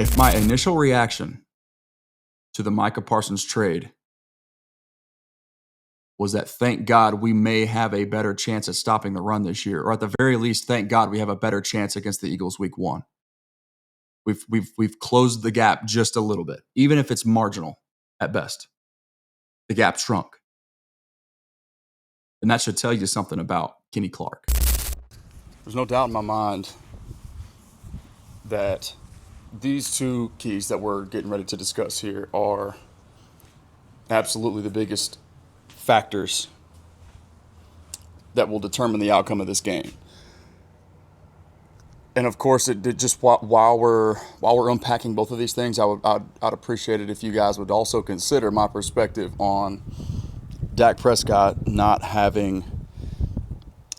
If my initial reaction to the Micah Parsons trade was that thank God we may have a better chance at stopping the run this year, or at the very least, thank God we have a better chance against the Eagles week 1. We've closed the gap just a little bit, even if it's marginal at best. The gap shrunk. And that should tell you something about Kenny Clark. There's no doubt in my mind that these two keys that we're getting ready to discuss here are absolutely the biggest factors that will determine the outcome of this game. And of course, it just while we're unpacking both of these things, I'd appreciate it if you guys would also consider my perspective on Dak Prescott not having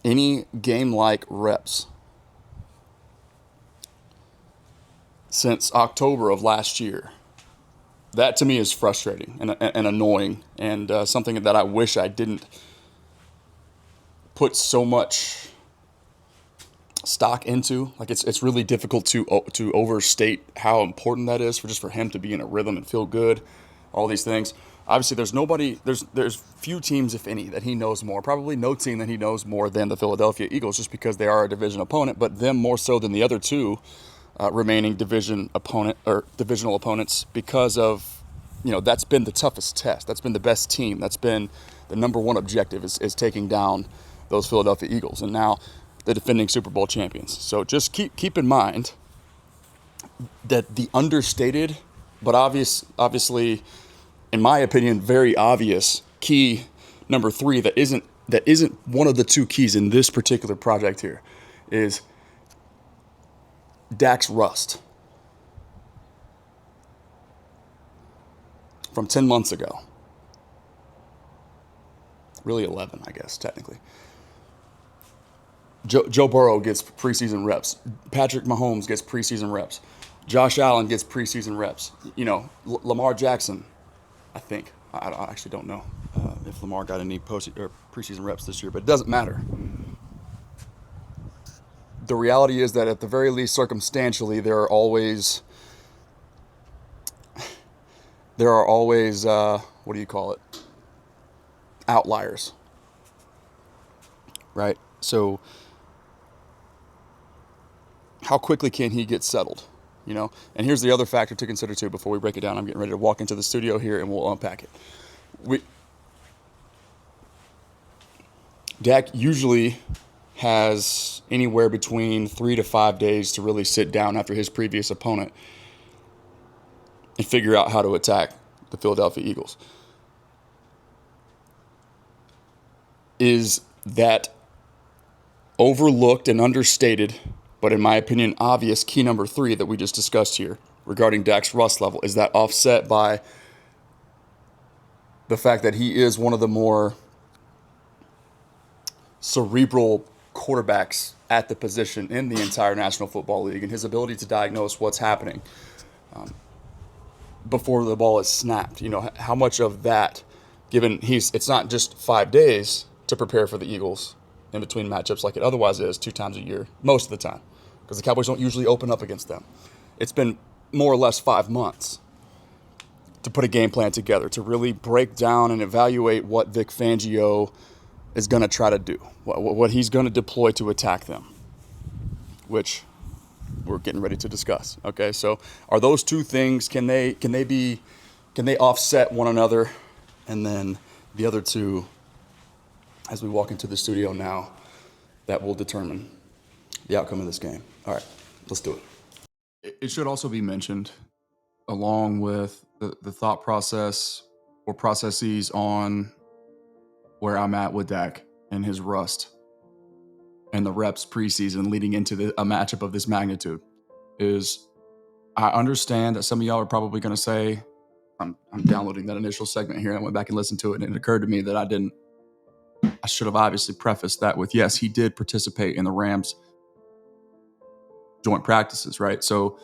any game-like reps since October of last year. That to me is frustrating and annoying, and something that I wish I didn't put so much stock into. Like it's really difficult to overstate how important that is for him to be in a rhythm and feel good, all these things. Obviously, there's few teams, if any, that he knows more. Probably no team that he knows more than the Philadelphia Eagles, just because they are a division opponent, but them more so than the other two remaining divisional opponents, because of, that's been the toughest test. That's been the best team. That's been the number one objective is taking down those Philadelphia Eagles, and now the defending Super Bowl champions. So just keep in mind that the understated, but obviously, in my opinion, very obvious key number 3 that isn't one of the two keys in this particular project here is Dak's rust from 10 months ago. Really 11, I guess, technically. Joe Burrow gets preseason reps. Patrick Mahomes gets preseason reps. Josh Allen gets preseason reps. Lamar Jackson, I think. I actually don't know if Lamar got any preseason reps this year, but it doesn't matter. The reality is that at the very least, circumstantially, there are always what do you call it? Outliers, right? So how quickly can he get settled? And here's the other factor to consider too before we break it down. I'm getting ready to walk into the studio here and we'll unpack it. Dak usually has anywhere between 3 to 5 days to really sit down after his previous opponent and figure out how to attack the Philadelphia Eagles. Is that overlooked and understated, but in my opinion, obvious key number 3 that we just discussed here regarding Dak's rust level? Is that offset by the fact that he is one of the more cerebral quarterbacks at the position in the entire National Football League, and his ability to diagnose what's happening before the ball is snapped? How much of that, given it's not just 5 days to prepare for the Eagles in between matchups like it otherwise is 2 times a year, most of the time, because the Cowboys don't usually open up against them. It's been more or less 5 months to put a game plan together, to really break down and evaluate what Vic Fangio is going to try to do, what he's going to deploy to attack them, which we're getting ready to discuss. Okay, so are those two things, can they offset one another? And then the other two, as we walk into the studio now, that will determine the outcome of this game. All right, let's do it. It should also be mentioned, along with the thought process or processes on where I'm at with Dak and his rust and the reps preseason leading into a matchup of this magnitude, is I understand that some of y'all are probably going to say, I'm downloading that initial segment here, and I went back and listened to it, and it occurred to me that I should have obviously prefaced that with, yes, he did participate in the Rams joint practices, right? So,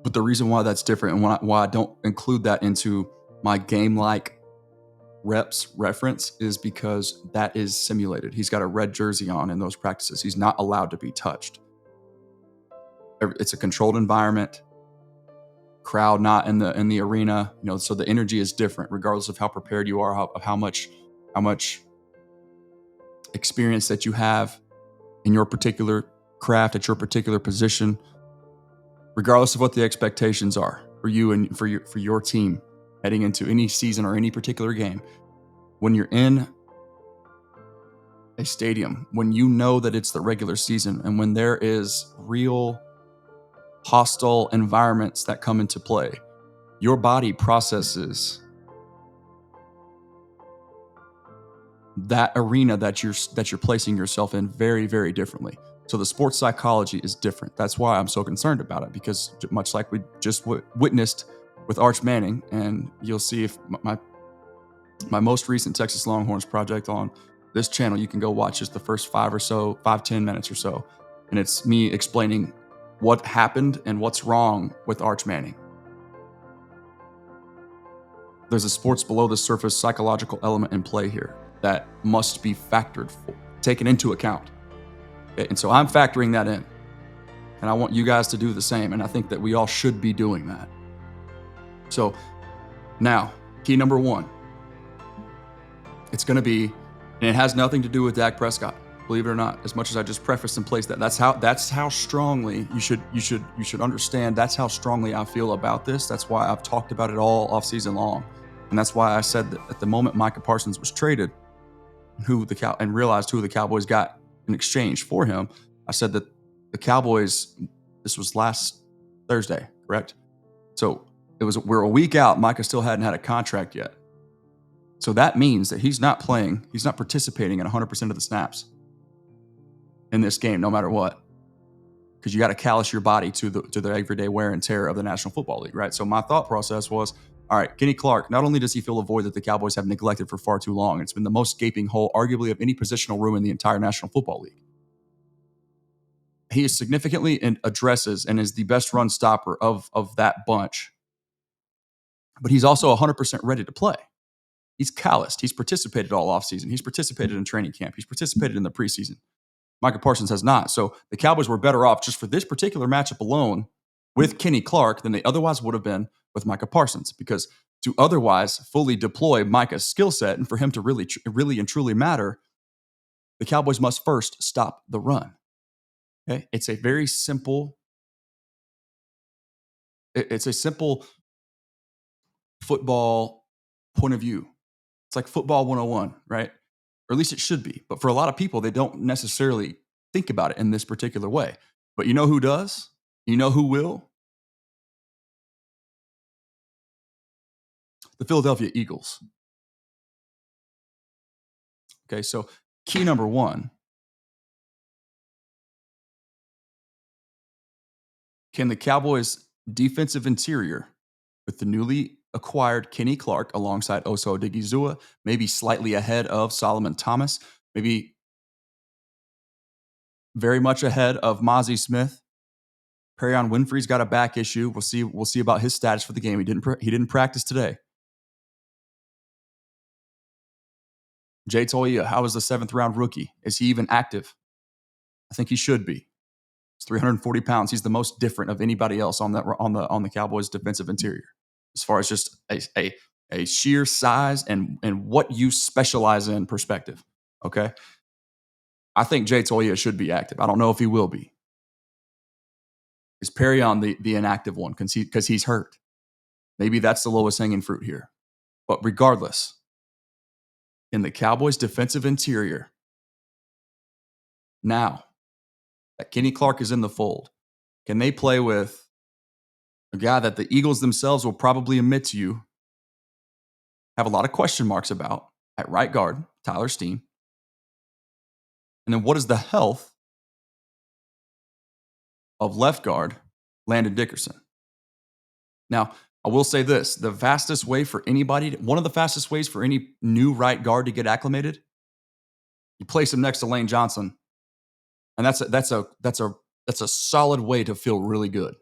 but the reason why that's different and why I don't include that into my game-like reps reference is because that is simulated. He's got a red jersey on in those practices. He's not allowed to be touched. It's a controlled environment. crowd not in the arena, so the energy is different regardless of how prepared you are, of how much experience that you have in your particular craft at your particular position, regardless of what the expectations are for you and for your team heading into any season or any particular game. When you're in a stadium, when you know that it's the regular season and when there is real hostile environments that come into play, your body processes that arena that you're placing yourself in very, very differently. So the sports psychology is different. That's why I'm so concerned about it, because much like we just witnessed with Arch Manning, and you'll see if my most recent Texas Longhorns project on this channel, you can go watch just the first 5-10 minutes or so. And it's me explaining what happened and what's wrong with Arch Manning. There's a sports below the surface psychological element in play here that must be taken into account. Okay? And so I'm factoring that in. And I want you guys to do the same. And I think that we all should be doing that. So now, key number one. It's going to be, and it has nothing to do with Dak Prescott, believe it or not. As much as I just prefaced and placed that, that's how strongly you should understand. That's how strongly I feel about this. That's why I've talked about it all off season long, and that's why I said that at the moment Micah Parsons was traded, and realized who the Cowboys got in exchange for him, I said that the Cowboys. This was last Thursday, correct? So we're a week out. Micah still hadn't had a contract yet. So that means that he's not participating in 100% of the snaps in this game, no matter what, because you got to callous your body to the everyday wear and tear of the National Football League, right? So my thought process was, all right, Kenny Clark, not only does he fill a void that the Cowboys have neglected for far too long, it's been the most gaping hole, arguably, of any positional room in the entire National Football League. He significantly addresses and is the best run stopper of that bunch, but he's also 100% ready to play. He's calloused. He's participated all offseason. He's participated in training camp. He's participated in the preseason. Micah Parsons has not. So the Cowboys were better off just for this particular matchup alone with Kenny Clark than they otherwise would have been with Micah Parsons, because to otherwise fully deploy Micah's skill set and for him to really and truly matter, the Cowboys must first stop the run. Okay? It's a very simple football point of view. It's like football 101, right? Or at least it should be. But for a lot of people, they don't necessarily think about it in this particular way. But you know who does? You know who will? The Philadelphia Eagles. Okay, so key number one. Can the Cowboys' defensive interior, with the newly acquired Kenny Clark alongside Osa Odigizua, maybe slightly ahead of Solomon Thomas, maybe very much ahead of Mozzie Smith. Perion Winfrey's got a back issue. We'll see about his status for the game. He didn't practice today. Jay Toia, how is the 7th round rookie? Is he even active? I think he should be. He's 340 pounds. He's the most different of anybody else on the Cowboys' defensive interior, as far as just a sheer size and what you specialize in perspective. Okay, I think Jay Toia should be active. I don't know if he will be. Is Perion the inactive one because he's hurt? Maybe that's the lowest hanging fruit here. But regardless, in the Cowboys' defensive interior, now that Kenny Clark is in the fold, can they play with a guy that the Eagles themselves will probably admit to you have a lot of question marks about at right guard, Tyler Steen? And then what is the health of left guard, Landon Dickerson? Now, I will say this, one of the fastest ways for any new right guard to get acclimated, you place him next to Lane Johnson. And that's a solid way to feel really good.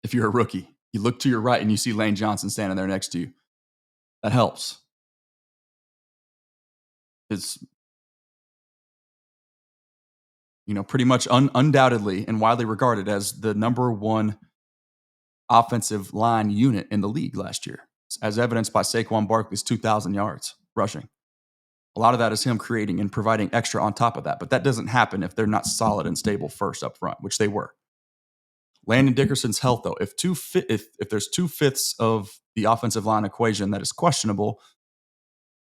If you're a rookie, you look to your right and you see Lane Johnson standing there next to you. That helps. pretty much undoubtedly and widely regarded as the number one offensive line unit in the league last year, as evidenced by Saquon Barkley's 2,000 yards rushing. A lot of that is him creating and providing extra on top of that, but that doesn't happen if they're not solid and stable first up front, which they were. Landon Dickerson's health, though, if there's 2/5 of the offensive line equation that is questionable,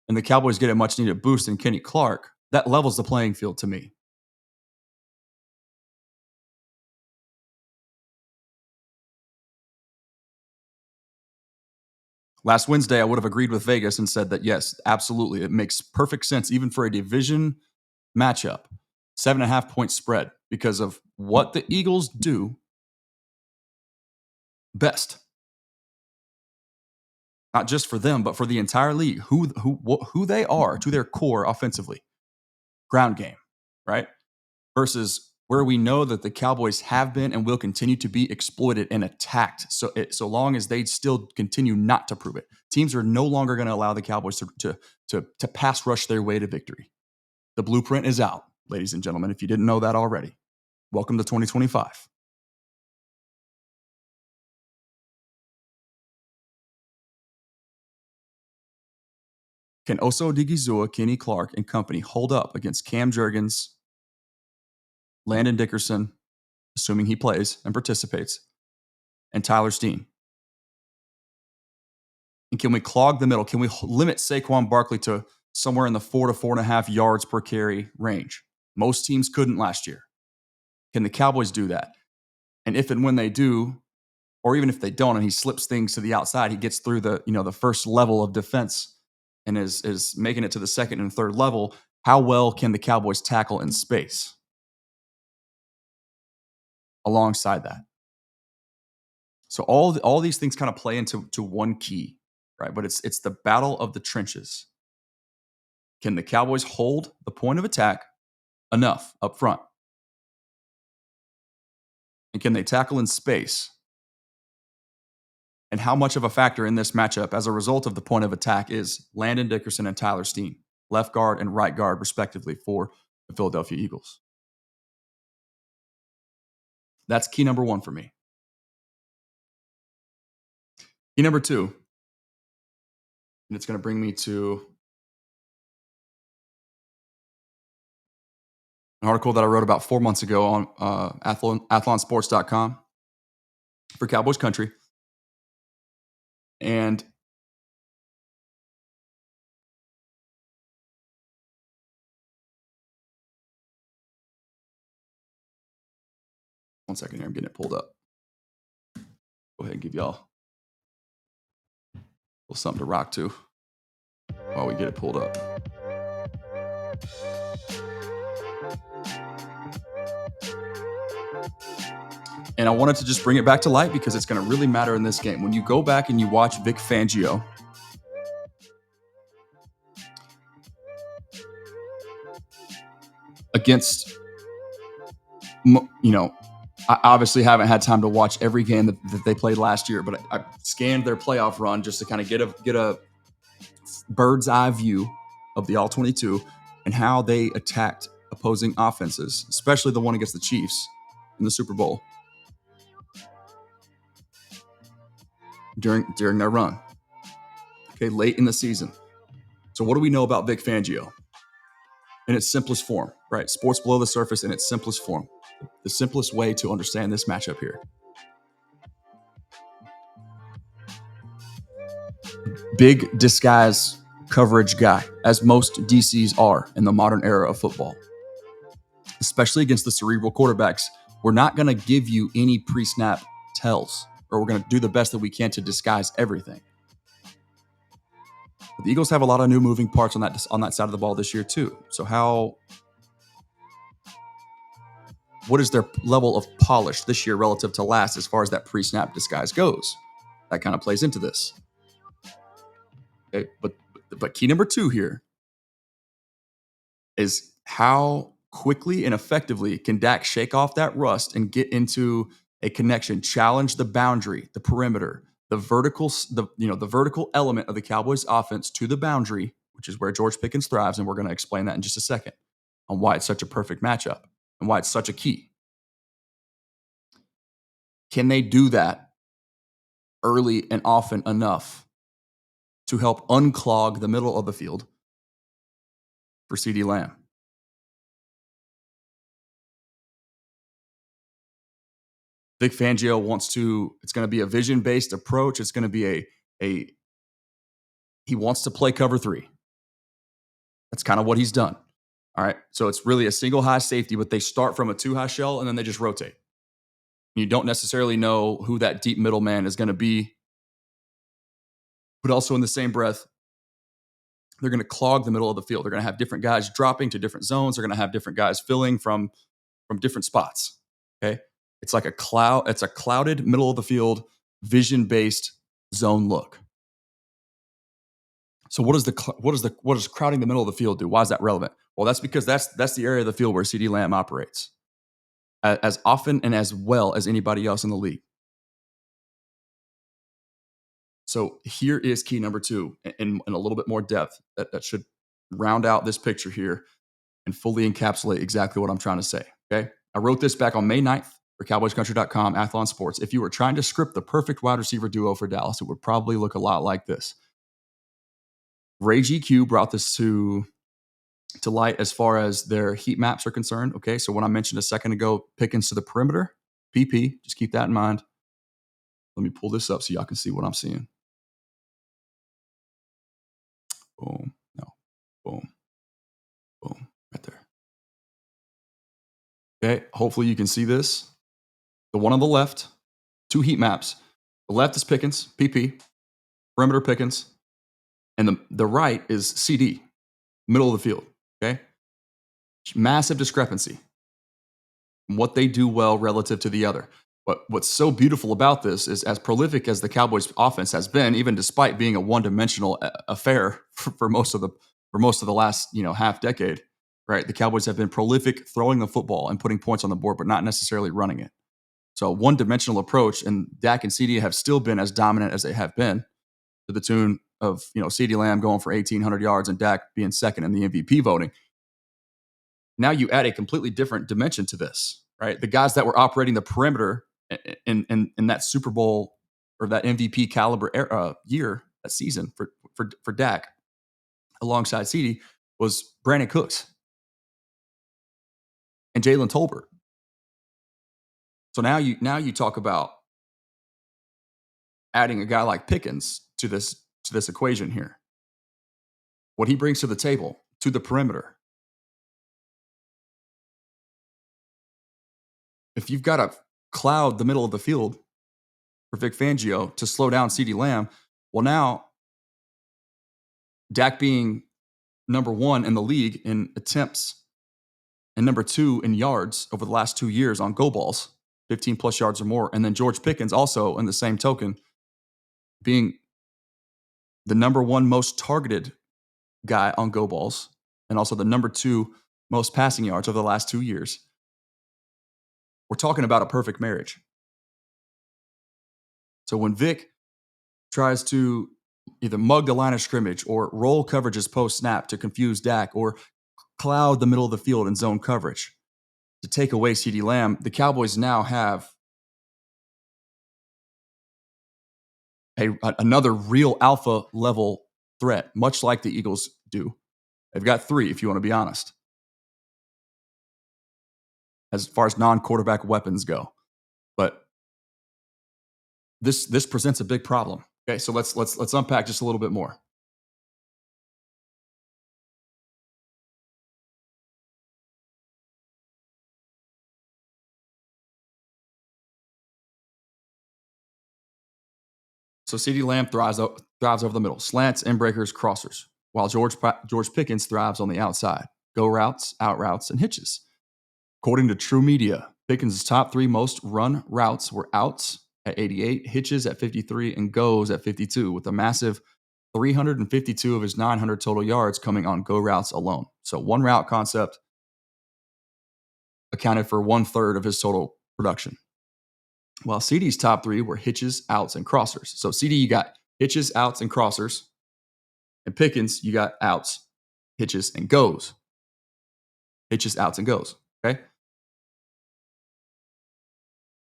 and the Cowboys get a much needed boost in Kenny Clark, that levels the playing field to me. Last Wednesday, I would have agreed with Vegas and said that, yes, absolutely. It makes perfect sense, even for a division matchup, 7.5-point spread, because of what the Eagles do best. Not just for them, but for the entire league, who they are to their core offensively. Ground game, right? Versus where we know that the Cowboys have been and will continue to be exploited and attacked. So long as they still continue not to prove it, teams are no longer going to allow the Cowboys to pass rush their way to victory. The blueprint is out, ladies and gentlemen. If you didn't know that already, welcome to 2025. Can Oso Odigizua, Kenny Clark, and company hold up against Cam Jurgens, Landon Dickerson, assuming he plays and participates, and Tyler Steen? And can we clog the middle? Can we limit Saquon Barkley to somewhere in the 4 to 4.5 yards per carry range? Most teams couldn't last year. Can the Cowboys do that? And if and when they do, or even if they don't, and he slips things to the outside, he gets through the first level of defense and is making it to the second and third level, how well can the Cowboys tackle in space alongside that? So all these things kind of play into one key, right? But it's the battle of the trenches. Can the Cowboys hold the point of attack enough up front? And can they tackle in space? And how much of a factor in this matchup as a result of the point of attack is Landon Dickerson and Tyler Steen, left guard and right guard, respectively, for the Philadelphia Eagles? That's key number one for me. Key number two, and it's going to bring me to an article that I wrote about 4 months ago on athlonsports.com for Cowboys Country. And one second here, I'm getting it pulled up. Go ahead and give y'all a little something to rock to while we get it pulled up. And I wanted to just bring it back to light because it's going to really matter in this game. When you go back and you watch Vic Fangio, against, I obviously haven't had time to watch every game that they played last year, but I scanned their playoff run just to kind of get a bird's eye view of the All-22 and how they attacked opposing offenses, especially the one against the Chiefs in the Super Bowl during their run. Okay, late in the season. So what do we know about Vic Fangio? In its simplest form, right? Sports below the surface in its simplest form. The simplest way to understand this matchup here. Big disguise coverage guy, as most DCs are in the modern era of football. Especially against the cerebral quarterbacks, we're not going to give you any pre-snap tells, or we're going to do the best that we can to disguise everything. But the Eagles have a lot of new moving parts on that side of the ball this year too. So what is their level of polish this year relative to last as far as that pre-snap disguise goes? That kind of plays into this. Okay, but key number two here is how quickly and effectively can Dak shake off that rust and get into a connection, challenge the boundary, the perimeter, the vertical element of the Cowboys offense to the boundary, which is where George Pickens thrives, and we're going to explain that in just a second on why it's such a perfect matchup. and why it's such a key. Can they do that early and often enough to help unclog the middle of the field for CeeDee Lamb? Vic Fangio it's going to be a vision-based approach. It's going to be he wants to play cover 3. That's kind of what he's done. All right. So it's really a single high safety, but they start from a 2 high shell and then they just rotate. You don't necessarily know who that deep middle man is going to be. But also in the same breath, they're going to clog the middle of the field. They're going to have different guys dropping to different zones. They're going to have different guys filling from different spots. Okay. It's like it's a clouded middle of the field, vision-based zone look. So what does crowding the middle of the field do? Why is that relevant? Well, that's because that's the area of the field where CeeDee Lamb operates as often and as well as anybody else in the league. So here is key number 2 in a little bit more depth that should round out this picture here and fully encapsulate exactly what I'm trying to say. Okay. I wrote this back on May 9th for CowboysCountry.com, Athlon Sports. If you were trying to script the perfect wide receiver duo for Dallas, it would probably look a lot like this. Ray GQ brought this to light as far as their heat maps are concerned. Okay, so when I mentioned a second ago, Pickens to the perimeter, PP, just keep that in mind. Let me pull this up so y'all can see what I'm seeing. Boom, no, boom, boom, right there. Okay, hopefully you can see this. The one on the left, 2 heat maps. The left is Pickens, PP, perimeter Pickens, and the right is CD, middle of the field. Okay, massive discrepancy in what they do well relative to the other. But what's so beautiful about this is, as prolific as the Cowboys offense has been, even despite being a one-dimensional affair for most of the last half decade, right? The Cowboys have been prolific throwing the football and putting points on the board, but not necessarily running it. So a one-dimensional approach, and Dak and CD have still been as dominant as they have been, to the tune of CeeDee Lamb going for 1,800 yards and Dak being second in the MVP voting. Now you add a completely different dimension to this, right? The guys that were operating the perimeter in that Super Bowl or that MVP caliber year, that season for Dak, alongside CeeDee, was Brandon Cooks and Jalen Tolbert. So now you talk about adding a guy like Pickens to this equation here. What he brings to the table, to the perimeter. If you've got to cloud the middle of the field for Vic Fangio to slow down CeeDee Lamb, well, now Dak being number 1 in the league in attempts and number 2 in yards over the last 2 years on go balls, 15 plus yards or more. And then George Pickens also, in the same token, being the number 1 most targeted guy on go balls and also the number 2 most passing yards over the last 2 years. We're talking about a perfect marriage. So when Vic tries to either mug the line of scrimmage or roll coverages post-snap to confuse Dak or cloud the middle of the field in zone coverage to take away CeeDee Lamb, the Cowboys now have another real alpha level threat, much like the Eagles do. They've got 3, if you want to be honest, as far as non-quarterback weapons go. But this presents a big problem. Okay, so let's unpack just a little bit more. So CeeDee Lamb thrives over the middle, slants, in breakers, crossers, while George Pickens thrives on the outside, go routes, out routes, and hitches. According to True Media, Pickens' top 3 most run routes were outs at 88, hitches at 53, and goes at 52, with a massive 352 of his 900 total yards coming on go routes alone. So one route concept accounted for 1/3 of his total production. While CeeDee's top 3 were hitches, outs, and crossers. So CD, you got hitches, outs, and crossers. And Pickens, you got outs, hitches, and goes. Hitches, outs, and goes. Okay?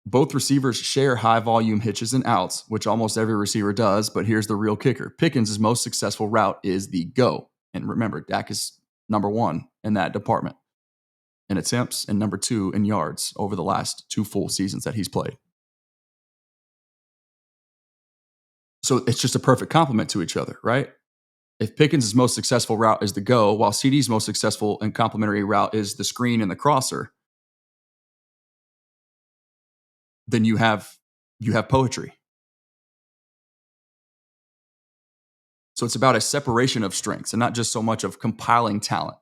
Both receivers share high volume hitches and outs, which almost every receiver does, but here's the real kicker. Pickens' most successful route is the go. And remember, Dak is number one in that department in attempts and number two in yards over the last 2 full seasons that he's played. So it's just a perfect complement to each other, right? If Pickens' most successful route is the go, while CD's most successful and complementary route is the screen and the crosser, then you have poetry. So it's about a separation of strengths and not just so much of compiling talent.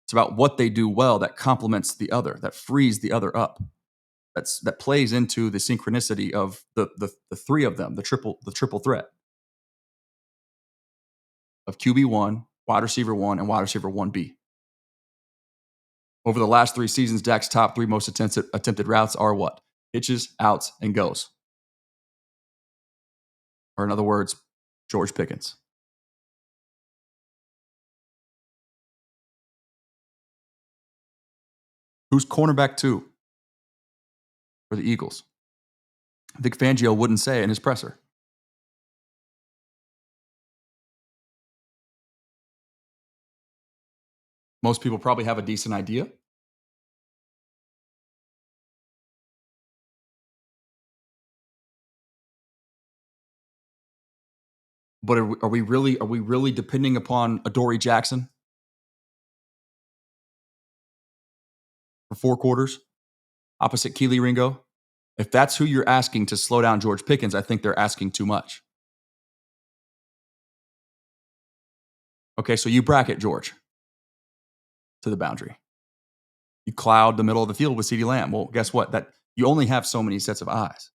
It's about what they do well that complements the other, that frees the other up. That plays into the synchronicity of the three of them, the triple threat of QB1, wide receiver 1, and wide receiver 1B. Over the last 3 seasons, Dak's top 3 most attempted routes are what? Hitches, outs, and goes. Or in other words, George Pickens. Who's cornerback 2 for the Eagles? Vic Fangio wouldn't say in his presser. Most people probably have a decent idea. But are we really depending upon Adoree Jackson for 4 quarters opposite Keely Ringo? If that's who you're asking to slow down George Pickens, I think they're asking too much. Okay, so you bracket George to the boundary. You cloud the middle of the field with CeeDee Lamb. Well, guess what? That you only have so many sets of eyes.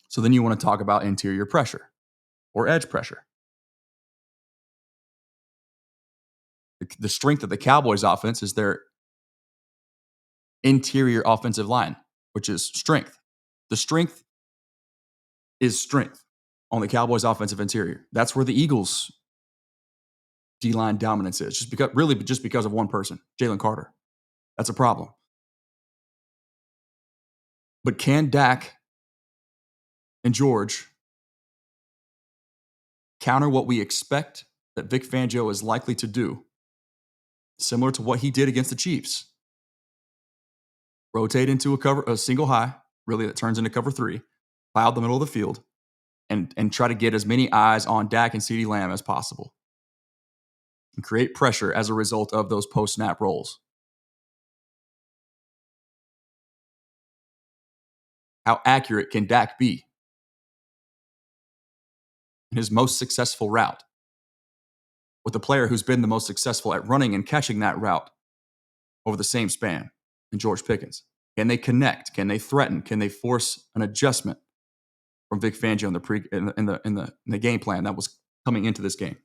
So then you want to talk about interior pressure or edge pressure. The strength of the Cowboys offense is their interior offensive line, which is strength. The strength is strength on the Cowboys offensive interior. That's where the Eagles D-line dominance is, just because of one person, Jalen Carter. That's a problem. But can Dak and George counter what we expect that Vic Fangio is likely to do, similar to what he did against the Chiefs? Rotate into a single high, really, that turns into cover 3, cloud the middle of the field, and try to get as many eyes on Dak and CeeDee Lamb as possible. And create pressure as a result of those post-snap rolls. How accurate can Dak be in his most successful route with a player who's been the most successful at running and catching that route over the same span in George Pickens? Can they connect? Can they threaten? Can they force an adjustment from Vic Fangio in the game plan that was coming into this game?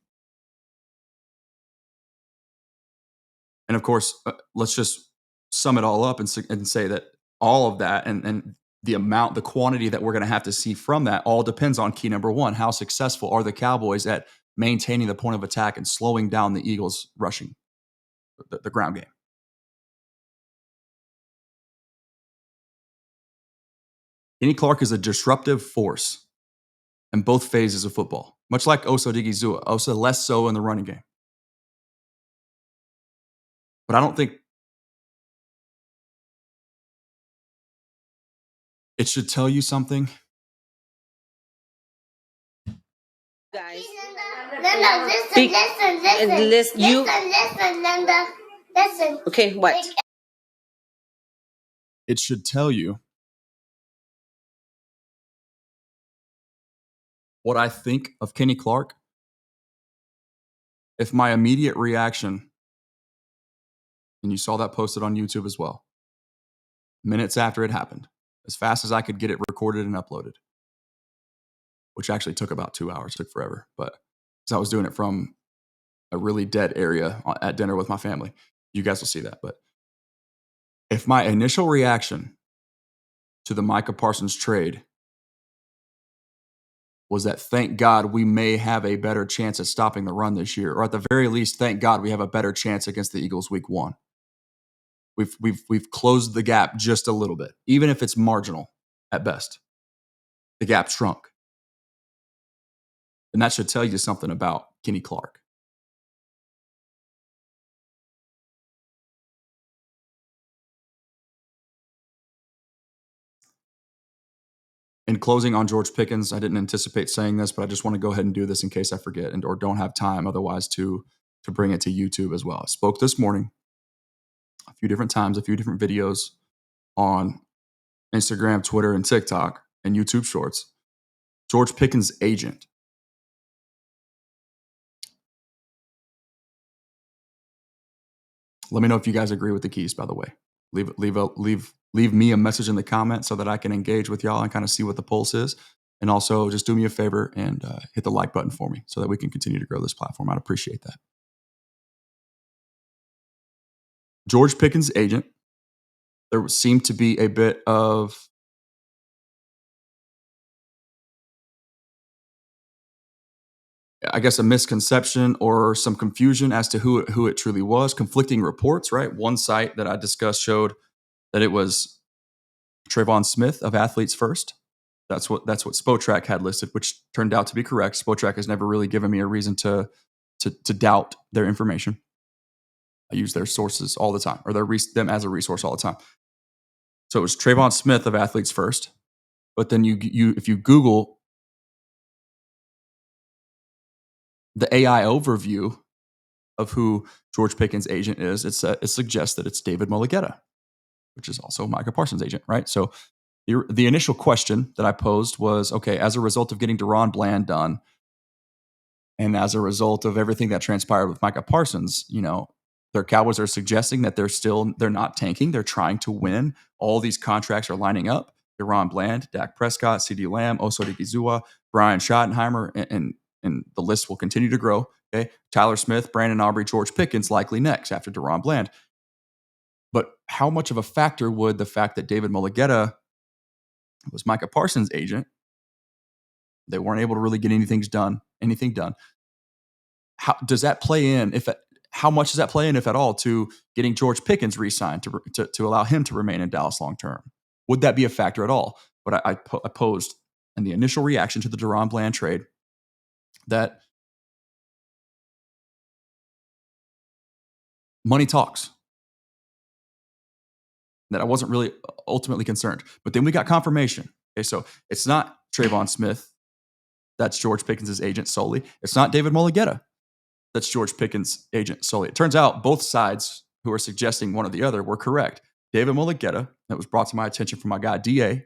And of course, let's just sum it all up and say that all of that and the quantity that we're going to have to see from that all depends on key number 1. How successful are the Cowboys at maintaining the point of attack and slowing down the Eagles rushing the ground game? Kenny Clark is a disruptive force in both phases of football, much like Osa Odigizua. Osa less so in the running game. But I don't think it should tell you something. Guys, Linda, listen, Linda, listen. Okay, what? It should tell you what I think of Kenny Clark if my immediate reaction, and you saw that posted on YouTube as well, minutes after it happened, as fast as I could get it recorded and uploaded, which actually took about 2 hours, took forever, but because I was doing it from a really dead area at dinner with my family. You guys will see that. But if my initial reaction to the Micah Parsons trade was that thank God we may have a better chance at stopping the run this year, or at the very least, thank God we have a better chance against the Eagles week 1, We've closed the gap just a little bit, even if it's marginal at best. The gap shrunk. And that should tell you something about Kenny Clark. In closing on George Pickens, I didn't anticipate saying this, but I just want to go ahead and do this in case I forget or don't have time otherwise to bring it to YouTube as well. I spoke this morning a few different times, a few different videos on Instagram, Twitter, and TikTok, and YouTube Shorts. George Pickens' agent. Let me know if you guys agree with the keys, by the way. Leave me a message in the comments so that I can engage with y'all and kind of see what the pulse is. And also just do me a favor and hit the like button for me so that we can continue to grow this platform. I'd appreciate that. George Pickens' agent, there seemed to be a bit of I guess a misconception or some confusion as to who it truly was. Conflicting reports, right? One site that I discussed showed that it was Trayvon Smith of Athletes First. That's what Spotrac had listed, which turned out to be correct. Spotrac has never really given me a reason to doubt their information. I use their sources all the time, or them as a resource all the time. So it was Trayvon Smith of Athletes First, but then if you Google the AI overview of who George Pickens' agent is, it suggests that it's David Mulligetta, which is also Micah Parsons' agent, right? So the initial question that I posed was, okay, as a result of getting Deron Bland done, and as a result of everything that transpired with Micah Parsons, their Cowboys are suggesting that they're not tanking. They're trying to win. All these contracts are lining up. Deron Bland, Dak Prescott, CeeDee Lamb, Osa Odighizuwa, Brian Schottenheimer, and the list will continue to grow. Okay, Tyler Smith, Brandon Aubrey, George Pickens likely next after Deron Bland. But how much of a factor would the fact that David Mulligetta was Micah Parsons' agent? They weren't able to really get anything done. How does that play in? How much does that play in, if at all, to getting George Pickens re-signed to allow him to remain in Dallas long term? Would that be a factor at all? But I posed in the initial reaction to the Deron Bland trade that money talks. That I wasn't really ultimately concerned. But then we got confirmation. Okay, so it's not Trayvon Smith. That's George Pickens' agent solely. It's not David Mulligetta. That's George Pickens' agent solely. It turns out both sides who are suggesting one or the other were correct. David Mulligetta, that was brought to my attention from my guy DA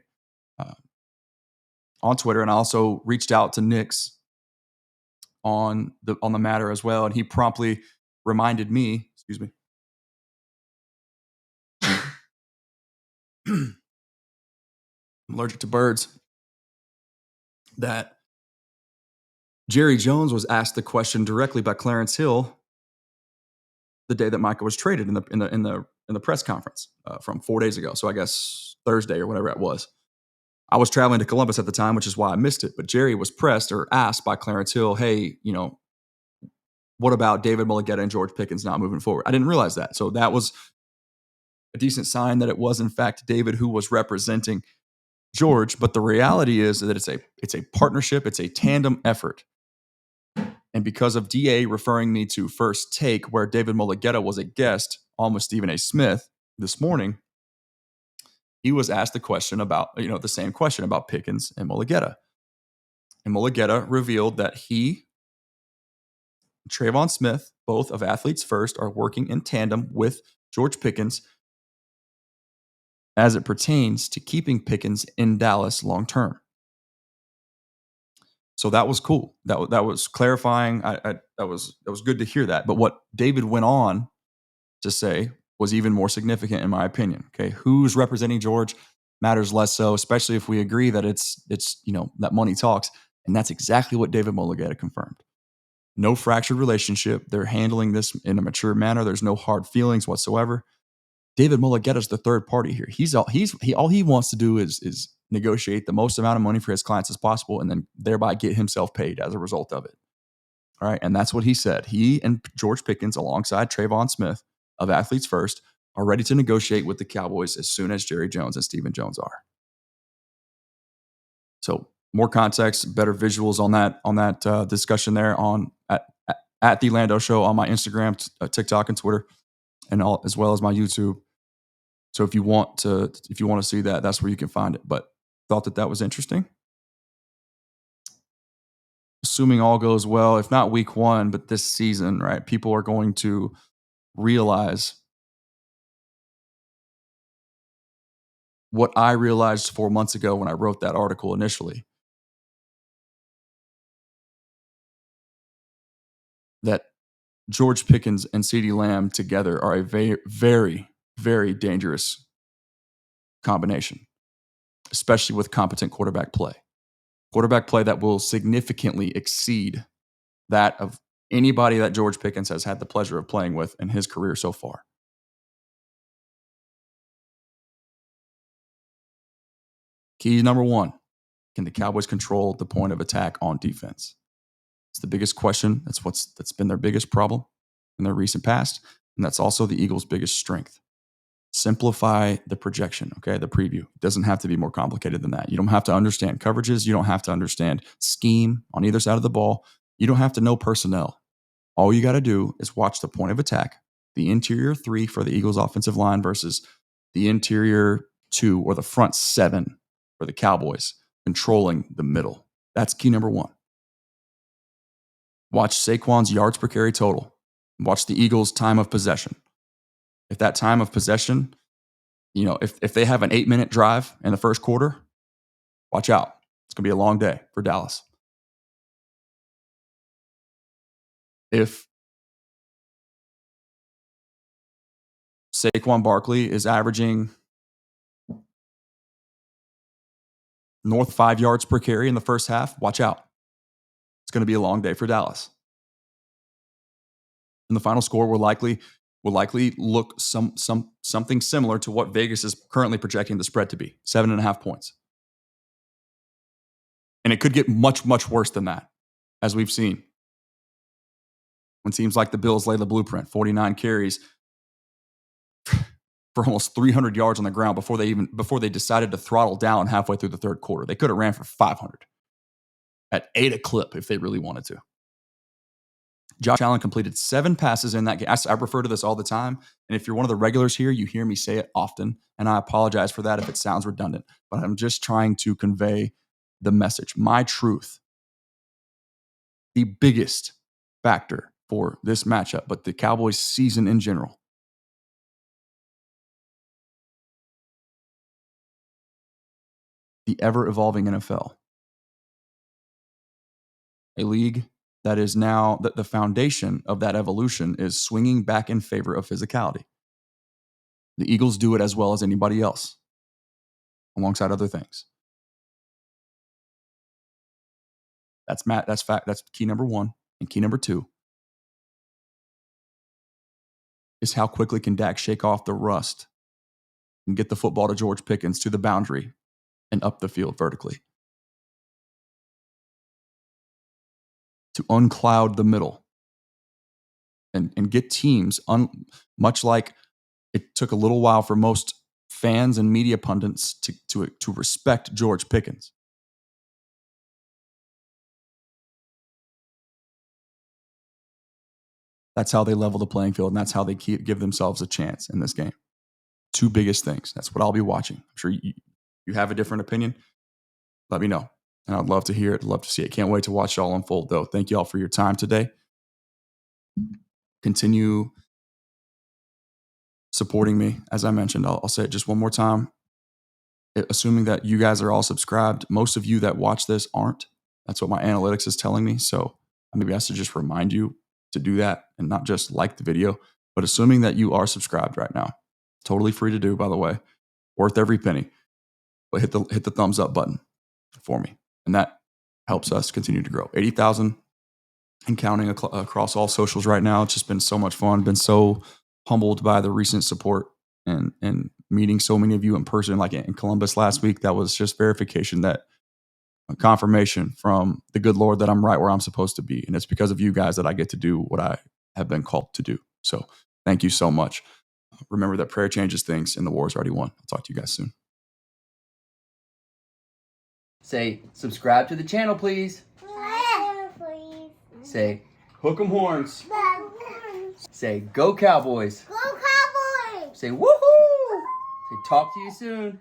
on Twitter, and I also reached out to Nix on the matter as well, and he promptly reminded me, excuse me, I'm allergic to birds, that Jerry Jones was asked the question directly by Clarence Hill the day that Micah was traded in the press conference from 4 days ago. So I guess Thursday or whatever it was. I was traveling to Columbus at the time, which is why I missed it. But Jerry was pressed or asked by Clarence Hill, hey, what about David Mulligetta and George Pickens not moving forward? I didn't realize that. So that was a decent sign that it was, in fact, David who was representing George. But the reality is that it's a partnership. It's a tandem effort. And because of DA referring me to First Take, where David Mulligetta was a guest, almost Stephen A. Smith, this morning, he was asked the question about, the same question about Pickens and Mulligetta. And Mulligetta revealed that he, Trayvon Smith, both of Athletes First, are working in tandem with George Pickens as it pertains to keeping Pickens in Dallas long term. So that was cool. That was clarifying. That was good to hear that. But what David went on to say was even more significant, in my opinion. Okay, who's representing George matters less so, especially if we agree that it's that money talks, and that's exactly what David Mulligetta confirmed. No fractured relationship. They're handling this in a mature manner. There's no hard feelings whatsoever. David Mulligetta is the third party here. All he wants to do is negotiate the most amount of money for his clients as possible, and then thereby get himself paid as a result of it. All right, and that's what he said. He and George Pickens, alongside Trayvon Smith of Athletes First, are ready to negotiate with the Cowboys as soon as Jerry Jones and Stephen Jones are. So more context, better visuals on that discussion there at the Lando Show on my Instagram, TikTok, and Twitter, and as well as my YouTube. So if you want to see that, that's where you can find it. But thought that was interesting. Assuming all goes well, if not week 1, but this season, right? People are going to realize what I realized 4 months ago when I wrote that article initially. That George Pickens and CeeDee Lamb together are a very, very, very dangerous combination, especially with competent quarterback play. Quarterback play that will significantly exceed that of anybody that George Pickens has had the pleasure of playing with in his career so far. Key number 1, can the Cowboys control the point of attack on defense? It's the biggest question. That's been their biggest problem in their recent past, and that's also the Eagles' biggest strength. Simplify the projection, okay? The preview. It doesn't have to be more complicated than that. You don't have to understand coverages. You don't have to understand scheme on either side of the ball. You don't have to know personnel. All you got to do is watch the point of attack, the interior 3 for the Eagles offensive line versus the interior 2 or the front 7 for the Cowboys, controlling the middle. That's key number 1. Watch Saquon's yards per carry total. Watch the Eagles' time of possession. If that time of possession, if they have an 8-minute drive in the first quarter, watch out. It's going to be a long day for Dallas. If Saquon Barkley is averaging north 5 yards per carry in the first half, watch out. It's going to be a long day for Dallas. And the final score will likely look something similar to what Vegas is currently projecting the spread to be, 7.5 points. And it could get much, much worse than that, as we've seen. When teams like the Bills lay the blueprint, 49 carries for almost 300 yards on the ground before they decided to throttle down halfway through the third quarter. They could have ran for 500 at 8 a clip if they really wanted to. Josh Allen completed 7 passes in that game. I refer to this all the time. And if you're one of the regulars here, you hear me say it often. And I apologize for that if it sounds redundant. But I'm just trying to convey the message. My truth. The biggest factor for this matchup, but the Cowboys season in general. The ever-evolving NFL. A league that is now, the foundation of that evolution is swinging back in favor of physicality. The Eagles do it as well as anybody else, alongside other things. That's fact. That's key number 1. And key number 2 is how quickly can Dak shake off the rust and get the football to George Pickens to the boundary and up the field vertically. To uncloud the middle and get teams, much like it took a little while for most fans and media pundits to respect George Pickens. That's how they level the playing field, and that's how they give themselves a chance in this game. 2 biggest things. That's what I'll be watching. I'm sure you have a different opinion. Let me know. And I'd love to hear it. I'd love to see it. Can't wait to watch it all unfold, though. Thank you all for your time today. Continue supporting me. As I mentioned, I'll say it just one more time. Assuming that you guys are all subscribed, most of you that watch this aren't. That's what my analytics is telling me. So maybe I should just remind you to do that and not just like the video. But assuming that you are subscribed right now, totally free to do, by the way, worth every penny. But hit the thumbs up button for me. And that helps us continue to grow. 80,000 and counting across all socials right now. It's just been so much fun. Been so humbled by the recent support and meeting so many of you in person, like in Columbus last week. That was just verification, that confirmation from the good Lord that I'm right where I'm supposed to be. And it's because of you guys that I get to do what I have been called to do. So thank you so much. Remember that prayer changes things, and the war's already won. I'll talk to you guys soon. Say, subscribe to the channel, please. Say, hook 'em horns. Say, go Cowboys. Go Cowboys! Say, woohoo! Say, talk to you soon.